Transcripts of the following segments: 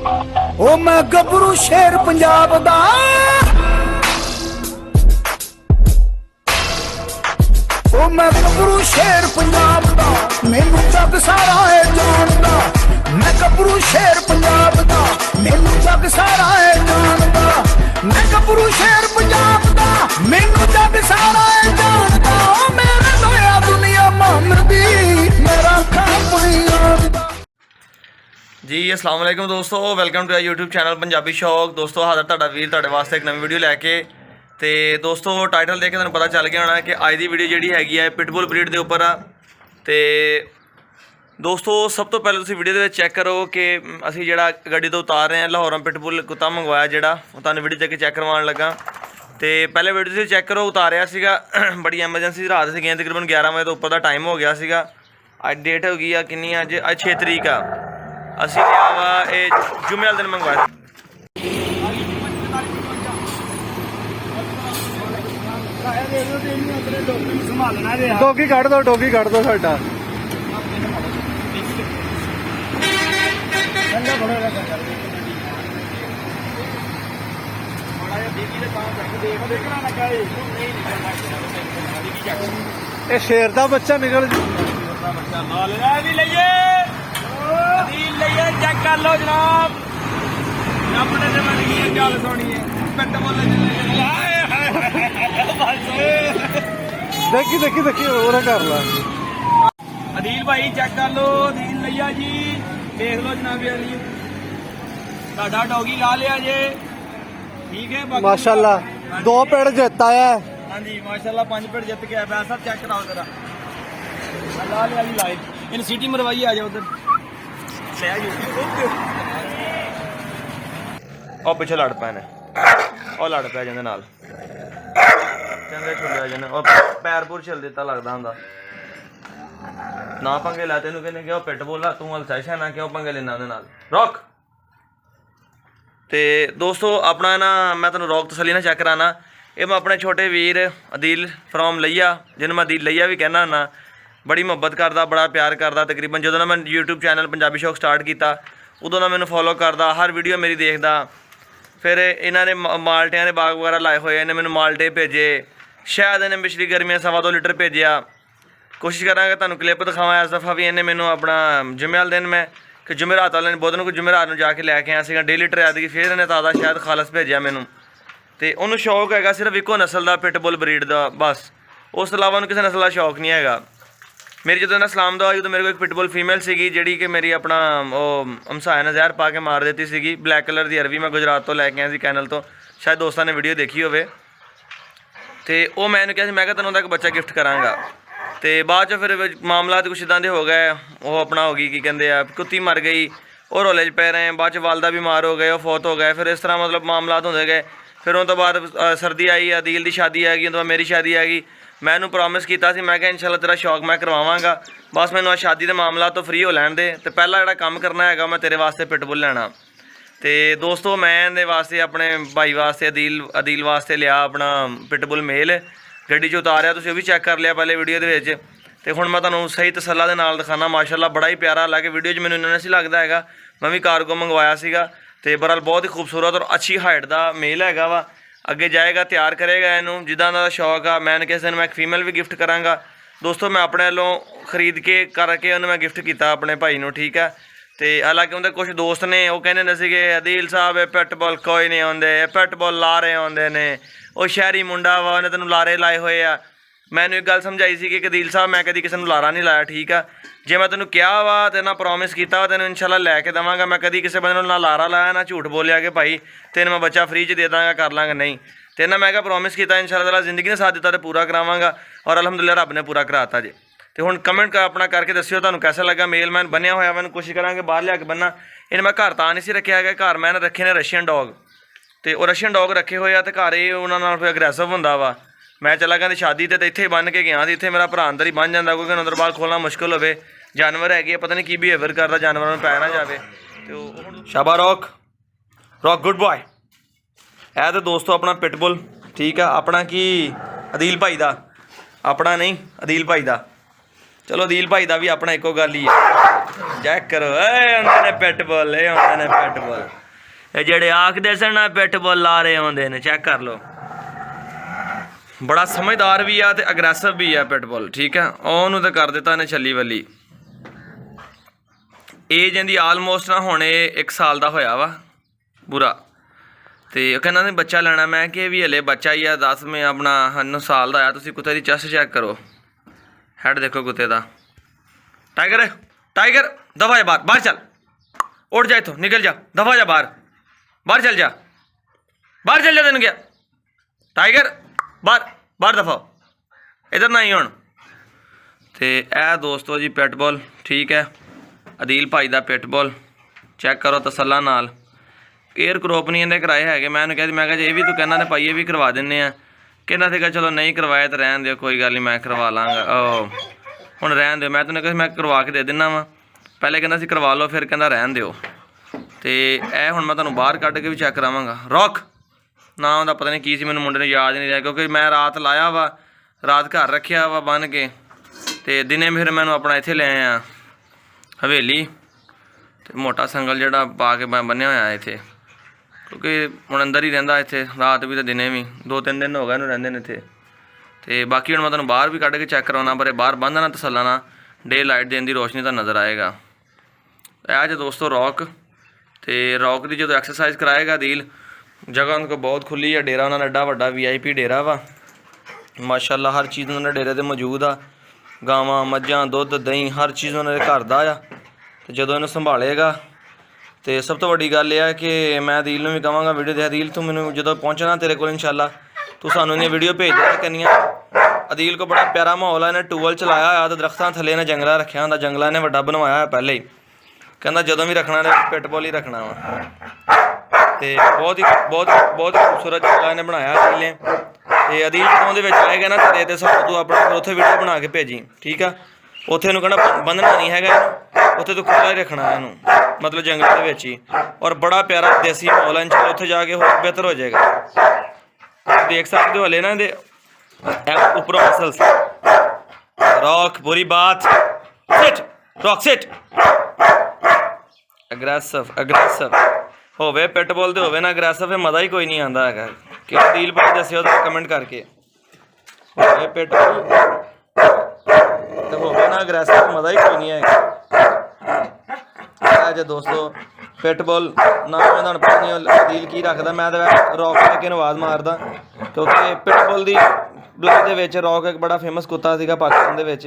ओ मैं गबरू शेर पंजाब दा, ओ मैं गबरू शेर पंजाब दा, मैनू जग सारा है जानदा। मैं गबरू शेर पंजाब दा, मैनू जग सारा है जानदा। मैं गबरू शेर पंजाब दा, मैनू जग सारा है जानदा। ओ मेरे लोया दुनिया मामदी, मेरा खाप जी अस्सलाम वालेकुम दोस्तों, welcome to YouTube channel Punjabi Shauk. दोस्तों हाज़र तुहाडा वीर तुहाडे वास्ते एक नवी वीडियो लैके। तो दोस्तों टाइटल देख के तुहानूं पता चल गया होना कि अज की वीडियो जिहड़ी हैगी है पिटबुल ब्रीड के उपर आ। तो दोस्तों सब तो पहले तुसीं वीडियो दे विच चैक करो कि असीं जिहड़ा गड्डी तो उतार रहे हैं लाहौरों पिटबुल कुत्ता मंगवाया, जिहड़ा तुहानूं वीडियो देख के चैक करवाउण लगा। तो पहले वीडियो तुसीं चैक करो, उतारिया सीगा बड़ी एमरजेंसी रात सीगी, तकरीबन 11 बजे तो उपर का टाइम हो गया सीगा। अज डेट हो गई आ कितनी, अज 6 तरीक आ। असी लिया वा ये जुम्मे वाले दिन मंगवाया। डोगी कढ़ दो, डोगी कढ़ दो साडा। ये शेर दा बच्चा निकल चेक कर लो जनाब, अपने से बन गई गल सुनी है। देखी देखी देखी और कर ला। अदील भाई चेक कर लो, अदील लिया जी, देख लो जनाब अदील, साडा डॉगी ला लिया जे, ठीक है माशाल्लाह 2 पेड़ जित आया। हाँ जी माशाल्लाह 5 पेड़ जित के आया। वैसा चेक कराओ जरा, ला लिया जी लाइव, इन सीटी मरवाई आ जाओ उधर। और पिछे लड़ पैने और लड़ पै जाते नाल, चंगे छुड़े जाने और पैर पूर छिल दिता लगता होंगे ना। पंगे लै तेन कहने कि पिट बोला तू हल सैशन है, क्यों पंगे लेना उहदे नाल, रॉक। तो दोस्तों अपना ना मैं तुहानूं रॉक तसली ना चेक कराना। ये मैं अपने छोटे वीर अदील फ्रॉम लिया, जिन्होंने मैं अदील लिया भी कहना ना, बड़ी मुहब्बत करता, बड़ा प्यार करता। तकरीबन जो ना मैं यूट्यूब चैनल पंजाबी शौक स्टार्ट किया उदों ना मैनूं फॉलो करता, हर वीडियो मेरी देखता। फिर इन्होंने माल्टियां के बाग वगैरह लाए हुए, इन्हें मैंने माल्टे भेजे, शायद इन्हें पिछली गर्मियां 2.25 लीटर भेजा। कोशिश करांगा तुहानूं क्लिप दिखावां। इस दफ़ा भी इन्हें मैनूं अपना जुम्मे वाले दिन मैं कि जुमेरात वाले दिन बुध नूं जुमेरात नूं जाके लैके आया सीगा 1.5 लीटर आदि। फिर इन्हें ताज़ा शायद खालस भेजा मैनूं। तो उन्होंने शौक हैगा सिर्फ इको नस्ल का पिटबुल ब्रीड का, बस उस तो इलावा उन्होंने किसी नस्ल का शौक नहीं हैगा। मेरी जो ना सलाम दा तो मेरे को एक पिटबुल फीमेल सी जी कि मेरी अपना वो हमसाया ने जहर पा के मार देती सी। ब्लैक कलर की अरवी मैं गुजरात तो लैके आया कैनल तो, शायद दोस्तों ने वीडियो देखी हो। तो वो मैंने कहा मैं तेन एक बच्चा गिफ्ट कराँगा। तो बाद फिर मामला कुछ इदा के हो गए, वो अपना हो गई कि कहते हैं कुत्ती मर गई और रौले च पै रहे हैं। बाद वालदा बीमार हो गए, वो फौत हो गए। फिर इस तरह मतलब मामला होते गए। फिर उन तो बाद सर्दी आई, अदील की शादी आएगी, उस मेरी शादी आएगी। मैं उन्होंने प्रॉमिस किया मैं इंशाल्लाह तेरा शौक मैं करवावांगा, बस मैंने शादी के मामला तो फ्री हो लैन दे। तो पहला जो काम करना है मैं तेरे वास्ते पिटबुल लैना। तो दोस्तों मैं इहदे वास्ते अपने भाई वास्ते अदील वास्ते लिया अपना पिटबुल मेल, गड्डी च उतारिया। तुसीं भी चैक कर लिया पहले वीडियो के विच। तो हुण मैं तुहानूं सही तसल्ला दे नाल दिखाना। माशाल्लाह बड़ा ही प्यारा, हालांकि वीडियो च मैनूं इन्ना नहीं लगता है, मैं भी कार्गो मंगवाया सीगा। तो बहरहाल बहुत ही खूबसूरत और अच्छी हाइट का मेल हैगा वा। अगे जाएगा तैयार करेगा इनू जिदा का शौक आ। मैं किसी दिन मैं एक फीमेल भी गिफ्ट कराँगा। दोस्तों मैं अपने वालों खरीद के करके उन्हें मैं गिफ्ट किया अपने भाई नूं, ठीक है। तो हालांकि उनके कुछ दोस्त ने वो कहते हैं सी अदील साहब ये पिटबुल कोई नहीं आते, पिटबुल लारे आते हैं, वो शहरी मुंडा वा उन्हें तेन लारे लाए हुए आ। मैंने एक गल समझाई सी कि अदील साहब मैं कभी किसी को लारा नहीं लाया, ठीक है। जे मैं तेनों कहा वा तो ना प्रॉमिस किया वा, तेन इंशाल्लाह लैके देवांगा। मैं कभी किसी बंदे ना लारा लाया ना झूठ बोलिया कि भाई तेन मैं बच्चा फ्री च दे दाँगा कर लाँगा, नहीं। तो ना मैं क्या प्रॉमिस किया इंशाल्लाह जिंदगी ने साथ दिता तो पूरा करावांगा, और अलहमदुलिल्लाह रब ने पूरा कराता जी। तो हुण कमेंट कर अपना करके दस्सिओ तुहानूं कैसा लगा। मेल मैन बनिया होया, मैं कोशिश करांगे बाहर लिया के बनना। इन्हें मैं घर तां नहीं सी रखिया है, घर मैं रखे ने रशियन डॉग। तो वो रशियन डॉग रखे हुए आ, तो घर ये उन्हां नाल फिर अग्रैसिव हुंदा वा। मैं चला गया शादी तो इत्थे बन के गया, इत्थे मेरा भरा अंदर ही बन जाता, क्योंकि अंदर बाहर खोलना मुश्किल हो। जानवर है पता नहीं की बिहेवियर करता, जानवरों में पै ना जाए। तो शाबा रॉक, रॉक गुड बॉय है। तो दोस्तों अपना पिटबुल, ठीक है, अपना की अदील भाई का, अपना नहीं अदील भाई का। चलो अदील भाई का भी अपना एको गल ही है। ਚੈੱਕ ਕਰੋ ਏ ਆਉਂਦੇ ਨੇ ਪਿਟਬੁਲ, ਇਹ ਆਉਂਦੇ ਨੇ ਪਿਟਬੁਲ। ਇਹ ਜਿਹੜੇ ਆਖਦੇ ਸਨ ਨਾ ਪਿਟਬੁਲ ਲਾ ਰਹੇ ਆਉਂਦੇ ਨੇ, ਚੈੱਕ ਕਰ ਲਓ। ਬੜਾ ਸਮਝਦਾਰ ਵੀ ਆ ਤੇ ਅਗਰੈਸਿਵ ਵੀ ਆ ਪਿਟਬੁਲ, ਠੀਕ ਹੈ। ਉਹਨੂੰ ਤਾਂ ਕਰ ਦਿੱਤਾ ਇਹਨੇ ਛੱਲੀ ਵੱਲੀ। ਏਜ ਇਹਦੀ ਆਲਮੋਸਟ ਨਾ ਹੁਣ ਇਹ 1 ਸਾਲ ਦਾ ਹੋਇਆ ਵਾ ਪੂਰਾ। ਤੇ ਉਹ ਕਹਿੰਦਾ ਨੇ ਬੱਚਾ ਲੈਣਾ, ਮੈਂ ਕਿ ਵੀ ਹਲੇ ਬੱਚਾ ਹੀ ਆ 10ਵੇਂ ਆਪਣਾ 9 ਸਾਲ ਦਾ ਆ। ਤੁਸੀਂ ਕੁੱਤੇ ਦੀ ਚੈਸਟ ਚੈੱਕ ਕਰੋ, ਹੈਡ ਦੇਖੋ ਕੁੱਤੇ ਦਾ। टाइगर टाइगर दफा जा बाहर, बाहर चल, उठ जा, इथों निकल जा, दफा जा बाहर, बाहर चल जा, बाहर चल जा, तेन गया टाइगर, बाहर बाहर दफा, इधर ना ही हुण। ते ए दोस्तों जी पिटबुल, ठीक है, अदील भाई दा पिटबुल चैक करो तसल्ला नाल। एयर क्रॉप नहीं इन्हें कराए है। मैं कहा जी ये भी तू कहना तो भाई ये भी करवा देने आ। कहना सीगा चलो नहीं करवाया तो रहन दो, कोई गल नहीं, मैं करवा लाँगा। ਹੁਣ ਰਹਿਣ ਦਿਓ। ਮੈਂ ਤੈਨੂੰ ਕਿਹਾ ਮੈਂ ਕਰਵਾ ਕੇ ਦੇ ਦਿੰਦਾ ਵਾਂ, ਪਹਿਲੇ ਕਹਿੰਦਾ ਸੀ ਕਰਵਾ ਲਓ, ਫਿਰ ਕਹਿੰਦਾ ਰਹਿਣ ਦਿਓ। ਤੇ ਇਹ ਹੁਣ ਮੈਂ ਤੁਹਾਨੂੰ ਬਾਹਰ ਕੱਢ ਕੇ ਵੀ ਚੈੱਕ ਕਰਾਵਾਂਗਾ। ਰੌਕ ਨਾ ਉਹਦਾ ਪਤਾ ਨਹੀਂ ਕੀ ਸੀ, ਮੈਨੂੰ ਮੁੰਡੇ ਨੇ ਯਾਦ ਨਹੀਂ ਰਿਹਾ, ਕਿਉਂਕਿ ਮੈਂ ਰਾਤ ਲਾਇਆ ਵਾ, ਰਾਤ ਘਰ ਰੱਖਿਆ ਵਾ ਬੰਨ੍ਹ ਕੇ, ਤੇ ਦਿਨੇ ਫਿਰ ਮੈਨੂੰ ਆਪਣਾ ਇੱਥੇ ਲੈ ਆਇਆ ਹਵੇਲੀ। ਤੇ ਮੋਟਾ ਸੰਗਲ ਜਿਹੜਾ ਪਾ ਕੇ ਬੰਨਿਆ ਹੋਇਆ ਇੱਥੇ, ਕਿਉਂਕਿ ਹੁਣ ਅੰਦਰ ਹੀ ਰਹਿੰਦਾ ਇੱਥੇ, ਰਾਤ ਵੀ ਤੇ ਦਿਨੇ ਵੀ। 2-3 ਦਿਨ ਹੋ ਗਏ ਇਹਨੂੰ ਰਹਿੰਦੇ ਨੇ ਇੱਥੇ। ਤੇ ਬਾਕੀ ਹੁਣ ਮੈਂ ਤੁਹਾਨੂੰ ਬਾਹਰ ਵੀ ਕੱਢ ਕੇ ਚੈੱਕ ਕਰਾਉਣਾ, ਪਰ ਬਾਹਰ ਬੰਨ੍ਹਣਾ ਤਸੱਲਾ ਨਾਲ, ਡੇ ਲਾਈਟ ਦਿਨ ਦੀ ਰੋਸ਼ਨੀ ਤਾਂ ਨਜ਼ਰ ਆਏਗਾ। ਇਹ ਜੇ ਦੋਸਤੋ ਰੌਕ। ਤੇ ਰੌਕ ਦੀ ਜਦੋਂ ਐਕਸਰਸਾਈਜ਼ ਕਰਾਏਗਾ ਅਦੀਲ, ਜਗ੍ਹਾ ਉਹਨਾਂ ਕੋਲ ਬਹੁਤ ਖੁੱਲੀ ਆ, ਡੇਰਾ ਉਹਨਾਂ ਦਾ ਐਡਾ ਵੱਡਾ VIP ਡੇਰਾ ਵਾ ਮਾਸ਼ਾਅੱਲਾ। ਹਰ ਚੀਜ਼ ਉਹਨਾਂ ਦੇ ਡੇਰੇ 'ਤੇ ਮੌਜੂਦ ਆ, ਗਾਵਾਂ ਮੱਝਾਂ ਦੁੱਧ ਦਹੀਂ ਹਰ ਚੀਜ਼ ਉਹਨਾਂ ਦੇ ਘਰ ਦਾ ਆ। ਤੇ ਜਦੋਂ ਇਹਨੂੰ ਸੰਭਾਲੇਗਾ, ਤੇ ਸਭ ਤੋਂ ਵੱਡੀ ਗੱਲ ਇਹ ਆ ਕਿ ਮੈਂ ਅਦੀਲ ਨੂੰ ਵੀ ਕਹਾਂਗਾ ਵੀਡੀਓ ਦੇ, ਅਦੀਲ ਤੂੰ ਮੈਨੂੰ ਜਦੋਂ ਪਹੁੰਚਣਾ ਤੇਰੇ ਕੋਲ ਇਨਸ਼ਾਅੱਲਾ ਤੂੰ ਸਾਨੂੰ ਇਹਦੀਆਂ ਵੀਡੀਓ ਭੇਜ ਦਿਆ ਕਰਨੀਆਂ। ਅਦੀਲ ਕੋ ਬੜਾ ਪਿਆਰਾ ਮਾਹੌਲ ਆ, ਇਹਨੇ ਟੂਵਲ ਚਲਾਇਆ ਹੋਇਆ ਤੇ ਦਰਖਤਾਂ ਥੱਲੇ ਇਹਨੇ ਜੰਗਲਾ ਰੱਖਿਆ ਹੁੰਦਾ, ਜੰਗਲਾ ਇਹਨੇ ਵੱਡਾ ਬਣਵਾਇਆ ਹੋਇਆ ਪਹਿਲੇ ਹੀ। ਕਹਿੰਦਾ ਜਦੋਂ ਵੀ ਰੱਖਣਾ ਨੇ ਪਿਟਬੁਲ ਹੀ ਰੱਖਣਾ ਵਾ। ਤੇ ਬਹੁਤ ਖੂਬਸੂਰਤ ਜੰਗਲਾ ਇਹਨੇ ਬਣਾਇਆ ਅਦੀਲ ਨੇ। ਤੇ ਅਦੀਲ ਜਦੋਂ ਉਹਦੇ ਵਿੱਚ ਆਏਗਾ ਨਾ ਤੇਰੇ ਤੇ ਸਭ ਤੂੰ ਆਪਣਾ ਉੱਥੇ ਵੀਡੀਓ ਬਣਾ ਕੇ ਭੇਜੀ, ਠੀਕ ਆ। ਉੱਥੇ ਇਹਨੂੰ ਕਹਿੰਦਾ ਬੰਨ੍ਹਣਾ ਨਹੀਂ ਹੈਗਾ ਇਹਨੂੰ, ਉੱਥੇ ਤੂੰ ਖੁੱਲ੍ਹਾ ਹੀ ਰੱਖਣਾ ਇਹਨੂੰ, ਮਤਲਬ ਜੰਗਲ ਦੇ ਵਿੱਚ ਹੀ। ਔਰ ਬੜਾ ਪਿਆਰਾ ਦੇਸੀ ਮਾਹੌਲ ਹੈ, ਇੰਸ਼ਾਅੱਲਾ ਉੱਥੇ ਜਾ ਕੇ ਹੋਰ ਬਿਹਤਰ ਹੋ ਜਾਏਗਾ। देख सकते हो हले ना दे ऊपर मसल्स। रॉक बुरी बात, सिट रॉक सिट। अग्रेसिव होवे पिटबुल ते होवे ना अग्रेसिव, मज़ा ही कोई नहीं आता है। कि अदील भाई दस्यो तो कमेंट करके, होवे पिटबुल ते होवे ना अग्रेसिव, मज़ा ही कोई नहीं है। जे दोस्तों पिटबुल ना मैं ਤੁਹਾਨੂੰ ਪਤਾ ਨਹੀਂ ਅਦੀਲ ਕੀ ਰੱਖਦਾ, ਮੈਂ ਤਾਂ ਰੌਕ ਲੈ ਕੇ ਆਵਾਜ਼ ਮਾਰਦਾ, ਕਿਉਂਕਿ ਪਿਟਬੁਲ ਦੀ ਬਲੱਡ ਦੇ ਵਿੱਚ ਰੌਕ ਇੱਕ ਬੜਾ ਫੇਮਸ ਕੁੱਤਾ ਸੀਗਾ ਪਾਕਿਸਤਾਨ ਦੇ ਵਿੱਚ,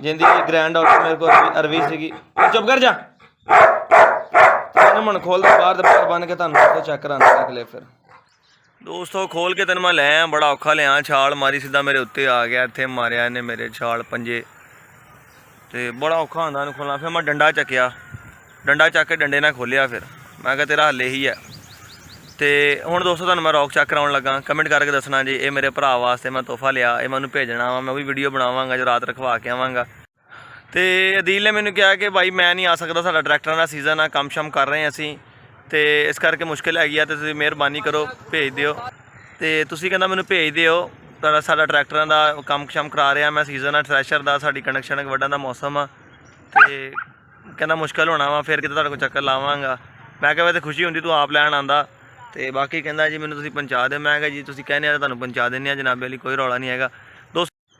ਜਿੰਦੀ ਗ੍ਰੈਂਡ ਡਾਟਰ ਮੇਰੇ ਕੋਲ ਅਰਵੀ ਸੀਗੀ। ਚੁੱਪ ਕਰ ਜਾ, ਇਹਨੂੰ ਹੁਣ ਖੋਲ ਦੇ ਬਾਹਰ ਦੇ ਬਾਹਰ ਬੰਨ ਕੇ ਤੁਹਾਨੂੰ ਚੈੱਕ ਕਰਾਉਂਦਾ ਅਗਲੇ। ਫਿਰ ਦੋਸਤੋ ਖੋਲ ਕੇ ਤੈਨੂੰ ਮੈਂ ਲੈ ਆ, ਬੜਾ ਔਖਾ ਲਿਆ, ਛਾਲ ਮਾਰੀ ਸਿੱਧਾ ਮੇਰੇ ਉੱਤੇ ਆ ਗਿਆ, ਇੱਥੇ ਮਾਰਿਆ ਇਹਨੇ ਮੇਰੇ ਛਾਲ ਪੰਜੇ, ਤੇ ਬੜਾ ਔਖਾ ਹੁੰਦਾ ਇਹਨੂੰ ਖੋਲਣਾ। ਫਿਰ ਮੈਂ ਡੰਡਾ ਚੱਕਿਆ, ਡੰਡਾ ਚੱਕ ਕੇ ਡੰਡੇ ਨਾਲ ਖੋਲਿਆ, ਫਿਰ ਮੈਂ ਕਿਹਾ ਤੇਰਾ ਹੱਲੇ ਹੀ ਹੈ। ਤੇ ਹੁਣ ਦੋਸਤੋ ਤੁਹਾਨੂੰ ਮੈਂ ਰੌਕ ਚੈੱਕ ਕਰਾਉਣ ਲੱਗਾ, ਕਮੈਂਟ ਕਰਕੇ ਦੱਸਣਾ ਜੀ। ਇਹ ਮੇਰੇ ਭਰਾ ਵਾਸਤੇ ਮੈਂ ਤੋਹਫਾ ਲਿਆ, ਇਹ ਮੈਨੂੰ ਭੇਜਣਾ ਵਾ, ਮੈਂ ਵੀ ਵੀਡੀਓ ਬਣਾਵਾਂਗਾ ਜੋ ਰਾਤ ਰਖਵਾ ਕੇ ਆਵਾਂਗਾ। ਤੇ ਅਦੀਲ ਨੇ ਮੈਨੂੰ ਕਿਹਾ ਕਿ ਭਾਈ ਮੈਂ ਨਹੀਂ ਆ ਸਕਦਾ, ਸਾਡਾ ਟਰੈਕਟਰਾਂ ਦਾ ਸੀਜ਼ਨ ਆ, ਕੰਮ ਸ਼ਮ ਕਰ ਰਹੇ ਅਸੀਂ, ਤੇ ਇਸ ਕਰਕੇ ਮੁਸ਼ਕਿਲ ਹੈਗੀ ਆ, ਤੇ ਤੁਸੀਂ ਮਿਹਰਬਾਨੀ ਕਰੋ ਭੇਜ ਦਿਓ। ਤੇ ਤੁਸੀਂ ਕਹਿੰਦਾ ਮੈਨੂੰ ਭੇਜ ਦਿਓ, ਸਾਡਾ ਟਰੈਕਟਰਾਂ ਦਾ ਕੰਮ ਸ਼ਮ ਕਰਾ ਰਿਹਾ ਮੈਂ, ਸੀਜ਼ਨ ਆ ਥ੍ਰੈਸ਼ਰ ਦਾ, ਸਾਡੀ ਕਣਕ ਸ਼ਣਕ ਵੱਢਣ ਦਾ ਮੌਸਮ ਆ, ਤੇ ਕਹਿੰਦਾ ਮੁਸ਼ਕਿਲ ਹੋਣਾ ਵਾ, ਫਿਰ ਕਿਤੇ ਤੁਹਾਡੇ ਕੋਲ ਚੱਕਰ ਲਾਵਾਂਗਾ। ਮੈਂ ਕਿਹਾ ਵੈਸੇ ਖੁਸ਼ੀ ਹੁੰਦੀ ਤੂੰ ਆਪ ਲੈਣ ਆਉਂਦਾ। ਤੇ ਬਾਕੀ ਕਹਿੰਦਾ ਜੀ ਮੈਨੂੰ ਤੁਸੀਂ ਪਹੁੰਚਾ ਦਿਓ। ਮੈਂ ਕਿਹਾ ਜੀ ਤੁਸੀਂ ਕਹਿੰਦੇ ਆ ਤੁਹਾਨੂੰ ਪਹੁੰਚਾ ਦਿੰਦੇ ਆ ਜਨਾਬੇ ਲਈ, ਕੋਈ ਰੌਲਾ ਨਹੀਂ ਹੈਗਾ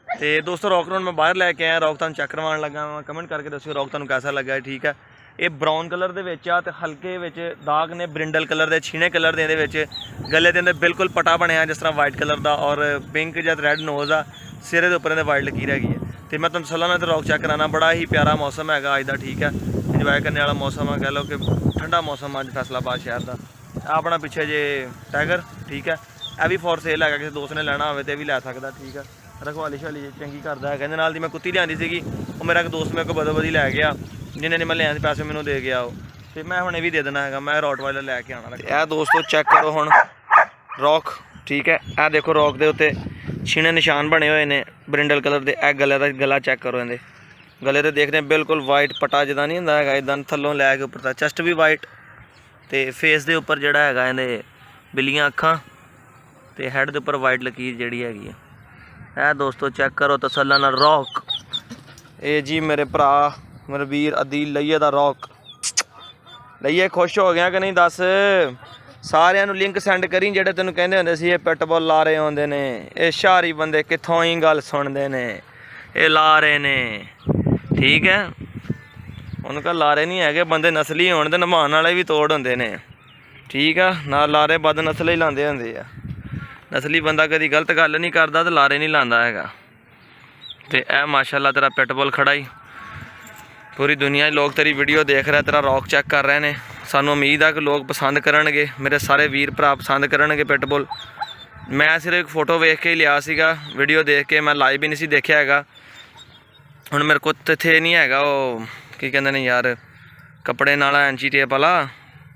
ਤੇ ਦੋਸਤੋ ਰੌਕ ਨੂੰ ਮੈਂ ਬਾਹਰ ਲੈ ਕੇ ਆਇਆ, ਰੌਕ ਤੁਹਾਨੂੰ ਚੈੱਕ ਕਰਵਾਉਣ ਲੱਗਾ ਵਾ। ਕਮੈਂਟ ਕਰਕੇ ਦੱਸਿਓ ਰੌਕ ਤੁਹਾਨੂੰ ਕੈਸਾ ਲੱਗਾ, ਠੀਕ ਹੈ। ਇਹ ਬਰਾਊਨ ਕਲਰ ਦੇ ਵਿੱਚ ਆ, ਤੇ ਹਲਕੇ ਵਿੱਚ ਦਾਗ ਨੇ ਬ੍ਰਿੰਡਲ ਕਲਰ ਦੇ, ਛੀਣੇ ਕਲਰ ਦੇ, ਇਹਦੇ ਵਿੱਚ ਗਲੇ ਦੇ ਅੰਦਰ ਬਿਲਕੁਲ ਪਟਾ ਬਣਿਆ ਜਿਸ ਤਰ੍ਹਾਂ ਵਾਈਟ ਕਲਰ ਦਾ, ਔਰ ਪਿੰਕ ਜਾਂ ਰੈੱਡ ਨੋਜ਼ ਆ, ਸਿਰੇ ਦੇ ਉੱਪਰ ਇਹਦੇ ਵਾਈਟ ਲਕੀਰ ਹੈਗੀ ਹੈ। ਤੇ ਮੈਂ ਤੁਹਾਨੂੰ ਸਲਾਹ ਨਾਲ ਤੇ ਰੌਕ ਚੈੱਕ ਕਰਾਉਣਾ, ਬੜਾ ਹੀ ਪਿਆਰਾ ਮੌਸਮ ਹੈਗਾ ਅੱਜ ਦਾ, ਠੀਕ ਹੈ। ਇੰਜੋਏ ਕਰਨ ਵਾਲਾ ਮੌਸਮ ਆ, ਕਹਿ ਲਓ ਕਿ ਠੰਡਾ ਮੌਸਮ ਅੱਜ ਫੈਸਲਾਬਾਦ ਸ਼ਹਿਰ ਦਾ। ਆਪਣਾ ਪਿੱਛੇ ਜੇ ਟਾਈਗਰ, ਠੀਕ ਹੈ, ਇਹ ਵੀ ਫੋਰ ਸੇਲ ਹੈਗਾ, ਕਿਸੇ ਦੋਸਤ ਨੇ ਲੈਣਾ ਹੋਵੇ ਤੇ ਵੀ ਲੈ ਸਕਦਾ, ਠੀਕ ਹੈ। ਰਖਵਾਲੀ ਸ਼ਵਾਲੀ ਚੰਗੀ ਕਰਦਾ ਹੈ। ਕਹਿੰਦੇ ਨਾਲ ਦੀ ਮੈਂ ਕੁੱਤੀ ਲਿਆਂਦੀ ਸੀਗੀ, ਉਹ ਮੇਰਾ ਇੱਕ ਦੋਸਤ ਮੇਰੇ ਕੋਲ ਬਦੋ ਬਦੀ ਲੈ ਗਿਆ, ਜਿੰਨੇ ਨੇ ਮੈਂ ਲਿਆਂਦੇ ਪੈਸੇ ਮੈਨੂੰ ਦੇ ਗਿਆ ਉਹ, ਤੇ ਮੈਂ ਹੁਣ ਇਹ ਵੀ ਦੇ ਦੇਣਾ ਹੈਗਾ, ਮੈਂ ਰੋਟਵਾਈਲਰ ਲੈ ਕੇ ਆਉਣਾ। ਇਹ ਦੋਸਤੋ ਚੈੱਕ ਕਰੋ ਹੁਣ ਰੌਕ, ਠੀਕ ਹੈ। ਇਹ ਦੇਖੋ ਰੌਕ ਦੇ ਉੱਤੇ ਛੀਣੇ ਨਿਸ਼ਾਨ ਬਣੇ ਹੋਏ ਨੇ ਬ੍ਰਿੰਡਲ ਕਲਰ ਦੇ। ਇਹ ਗਲੇ ਦਾ ਗਲਾ ਚੈੱਕ ਕਰੋ, ਇਹਦੇ ਗਲੇ ਤੇ ਦੇਖਦੇ ਬਿਲਕੁਲ ਵਾਈਟ ਪਟਾ ਜਿੱਦਾਂ ਨਹੀਂ ਹੁੰਦਾ ਹੈਗਾ, ਇੱਦਾਂ ਥੱਲੋਂ ਲੈ ਕੇ ਉੱਪਰ ਤੱਕ, ਚੈਸਟ ਵੀ ਵਾਈਟ, ਤੇ ਫੇਸ ਦੇ ਉੱਪਰ ਜਿਹੜਾ ਹੈਗਾ ਇਹਦੇ ਬਿੱਲੀਆਂ ਅੱਖਾਂ, ਤੇ ਹੈਡ ਦੇ ਉੱਪਰ ਵਾਈਟ ਲਕੀਰ ਜਿਹੜੀ ਹੈਗੀ ਹੈ। ਇਹ ਦੋਸਤੋ ਚੈੱਕ ਕਰੋ ਤਸੱਲਾ ਨਾਲ ਰੌਕ। ਇਹ ਜੀ ਮੇਰੇ ਭਰਾ मेरा वीर अदील लईए दा रॉक लईए खुश हो गया कि नहीं दस सारिਆਂ ਨੂੰ ਲਿੰਕ ਸੈਂਡ ਕਰੀ ਜਿਹੜੇ ਤੈਨੂੰ ਕਹਿੰਦੇ ਹੁੰਦੇ ਸੀ ਇਹ ਪਿਟਬੁੱਲ ਲਾ ਰਹੇ ਹੁੰਦੇ ਨੇ ਇਹ ਸ਼ਾਹਰੀ ਬੰਦੇ ਕਿੱਥੋਂ ਹੀ ਗੱਲ ਸੁਣਦੇ ਨੇ ਇਹ ਲਾ ਰਹੇ ਨੇ ਠੀਕ ਹੈ ਉਹਨਾਂ ਕਾ ਲਾਰੇ ਨਹੀਂ ਹੈਗੇ ਬੰਦੇ ਨਸਲੀ ਹੋਣ ਤੇ ਨਿਭਾਉਣ ਵਾਲੇ ਵੀ ਤੋੜ ਹੁੰਦੇ ਨੇ ਠੀਕ ਆ ਨਾਲ ਲਾਰੇ ਬਦ ਨਸਲ ਹੀ ਲਾਉਂਦੇ ਹੁੰਦੇ ਆ ਨਸਲੀ ਬੰਦਾ ਕਦੀ ਗਲਤ ਗੱਲ ਨਹੀਂ ਕਰਦਾ ਤੇ ਲਾਰੇ ਨਹੀਂ ਲਾਉਂਦਾ ਹੈਗਾ ਤੇ ਇਹ ਮਾਸ਼ਾਅੱਲਾ ਤੇਰਾ ਪਿਟਬੁੱਲ ਖੜਾ ਹੀ पूरी दुनिया लोग तेरी वीडियो देख रहे तेरा रॉक चेक कर रहे हैं सानू उम्मीद है कि लोग पसंद करनगे मेरे सारे वीर भरा पसंद करनगे पिटबुल मैं सिर्फ एक फोटो वेख के ही लिया सीगा वीडियो देख के मैं लाइव भी नहीं सी देखिया हैगा हुण मेरे को इत्थे नहीं हैगा वो की कहंदे ने यार कपड़े नाल एंची टेप वाला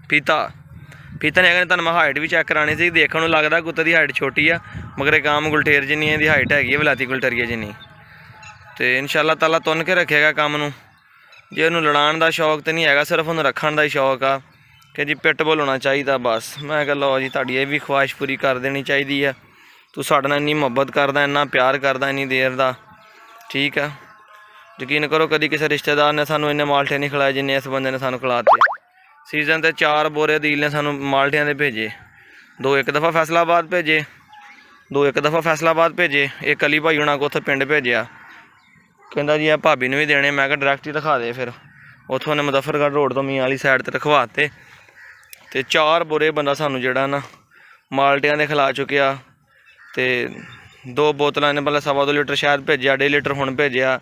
फीता फीता नहीं हैगा तुहानूं मैं हाइट भी चेक करानी सी देखण नूं लगदा कुत्ते दी हाइट छोटी आ मगर एक आम गुलटेर जिन्नी इहदी हाइट हैगी वलायती गुलटेरिया जिन्नी ते इंशाअल्लाह ताला तुन के रखेगा काम नूं जे ਉਹਨੂੰ ਲੜਾਉਣ ਦਾ ਸ਼ੌਕ ਤੇ ਨਹੀਂ ਹੈਗਾ ਸਿਰਫ ਉਹਨੂੰ ਰੱਖਣ ਦਾ ਹੀ ਸ਼ੌਕ ਆ ਕਿ ਜੀ ਪਿਟਬੁੱਲ ਹੋਣਾ ਚਾਹੀਦਾ ਬਸ ਮੈਂ ਕਿਹਾ ਲਓ ਜੀ ਤੁਹਾਡੀ ਇਹ ਵੀ ਖੁਆਇਸ਼ ਪੂਰੀ ਕਰ ਦੇਣੀ ਚਾਹੀਦੀ ਆ ਤੂੰ ਸਾਡੇ ਨਾਲ ਇੰਨੀ ਮੁਹੱਬਤ ਕਰਦਾ ਇੰਨਾ ਪਿਆਰ ਕਰਦਾ ਇੰਨੀ ਦੇਰ ਦਾ ਠੀਕ ਆ ਯਕੀਨ ਕਰੋ ਕਦੀ ਕਿਸੇ ਰਿਸ਼ਤੇਦਾਰ ਨੇ ਸਾਨੂੰ ਇੰਨੇ ਮਾਲਟੇ ਨਹੀਂ ਖਿਲਾਏ ਜਿੰਨੇ ਇਸ ਬੰਦੇ ਨੇ ਸਾਨੂੰ ਖਿਲਾਤੇ ਸੀਜ਼ਨ ਤੇ 4 ਬੋਰੇ ਅਦੀਲ ਨੇ ਸਾਨੂੰ ਮਾਲਟਿਆਂ ਦੇ ਭੇਜੇ 2 ਇੱਕ ਦਫਾ ਫੈਸਲਾਬਾਦ ਭੇਜੇ 2 ਇੱਕ ਦਫਾ ਫੈਸਲਾਬਾਦ ਭੇਜੇ ਇੱਕ ਅਲੀ ਭਾਈ ਹੁਣਾਂ ਕੋ ਉੱਥੇ ਪਿੰਡ ਭੇਜਿਆ ਕਹਿੰਦਾ ਜੀ ਆ ਭਾਬੀ ਨੂੰ ਵੀ ਦੇਣੇ ਮੈਂ ਕਿਹਾ ਡਾਇਰੈਕਟ ਹੀ ਦਿਖਾ ਦੇ ਫਿਰ ਉੱਥੋਂ ਨੇ ਮੁਜ਼ੱਫਰਗੜ੍ਹ ਰੋਡ ਤੋਂ ਮੀਆਂ ਵਾਲੀ ਸਾਈਡ 'ਤੇ ਰਖਵਾਤੇ ਤੇ 4 ਬੋਰੇ ਬੰਦਾ ਸਾਨੂੰ ਜਿਹੜਾ ਨਾ ਮਾਲਟਿਆਂ ਦੇ ਖਿਲਾ ਚੁੱਕਿਆ ਤੇ 2 ਬੋਤਲਾਂ ਨੇ ਪਹਿਲਾਂ 2.25 ਲੀਟਰ ਸ਼ਾਇਦ ਭੇਜਿਆ 1.5 ਲੀਟਰ ਹੁਣ ਭੇਜਿਆ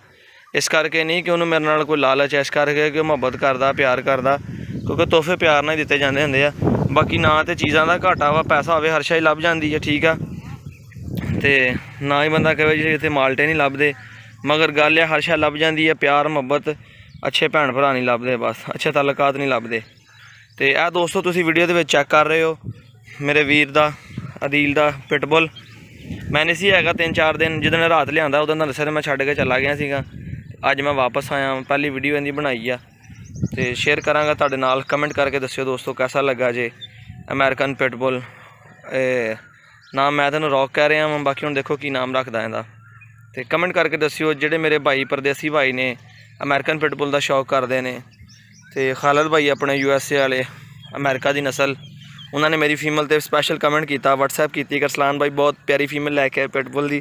ਇਸ ਕਰਕੇ ਨਹੀਂ ਕਿ ਉਹਨੂੰ ਮੇਰੇ ਨਾਲ ਕੋਈ ਲਾਲਚ ਇਸ ਕਰਕੇ ਕਿ ਉਹ ਮੁਹੱਬਤ ਕਰਦਾ ਪਿਆਰ ਕਰਦਾ ਕਿਉਂਕਿ ਤੋਹਫੇ ਪਿਆਰ ਨਾਲ ਹੀ ਦਿੱਤੇ ਜਾਂਦੇ ਹੁੰਦੇ ਆ ਬਾਕੀ ਨਾ ਤੇ ਚੀਜ਼ਾਂ ਦਾ ਘਾਟਾ ਵਾ ਪੈਸਾ ਹੋਵੇ ਹਰ ਸ਼ੈ ਲੱਭ ਜਾਂਦੀ ਹੈ ਠੀਕ ਆ ਤੇ ਨਾ ਹੀ ਬੰਦਾ ਕਹੇ ਜੀ ਇੱਥੇ ਮਾਲਟੇ ਨਹੀਂ ਲੱਭਦੇ मगर गल है हर शै लभ जाती है प्यार मुहब्बत अच्छे भैन भरा नहीं लभदे बस अच्छे ताल्लुकात नहीं लभदे तो यह दोस्तों तुसी वीडियो दे विच चेक कर रहे हो मेरे वीर दा अदील दा पिटबुल मैं नहीं सी हैगा 3-4 दिन जिदन रात लिया उस दिन दस्सिया मैं छड्ड के चला गया सीगा अज मैं वापस आया पहली वीडियो इहदी बनाई आ तो शेयर करांगा तुहाडे नाल कमेंट करके दस्सिओ दोस्तों कैसा लगा जे अमेरिकन पिटबुल नाम मैं तुहानूं रॉक कह रहा हाँ बाकी हुण देखो की नाम रखदा इहदा तो कमेंट करके दस्सिओ ਜਿਹੜੇ ਮੇਰੇ भाई परदेसी भाई ने अमेरिकन पिटबुल का शौक करते हैं तो खालिद भाई अपने USA वाले अमेरिका की नस्ल उन्होंने मेरी फीमेल तो स्पैशल कमेंट किया WhatsApp की कि अरसलान भाई बहुत प्यारी फीमेल लैके पिटबुल की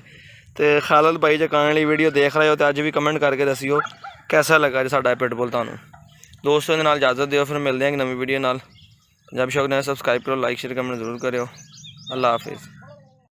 तो खालिद भाई जो आने वाली वीडियो देख रहे हो तो अज भी कमेंट करके दस्सिओ कैसा लगा जो साडा पिटबुल तुहानूं दोस्तों के नाल इजाजत दिओ फिर मिलते हैं एक नवी वीडियो नाल पंजाबी शौक ने सब्सक्राइब करो लाइक शेयर कमेंट जरूर करो अल्लाह हाफिज़।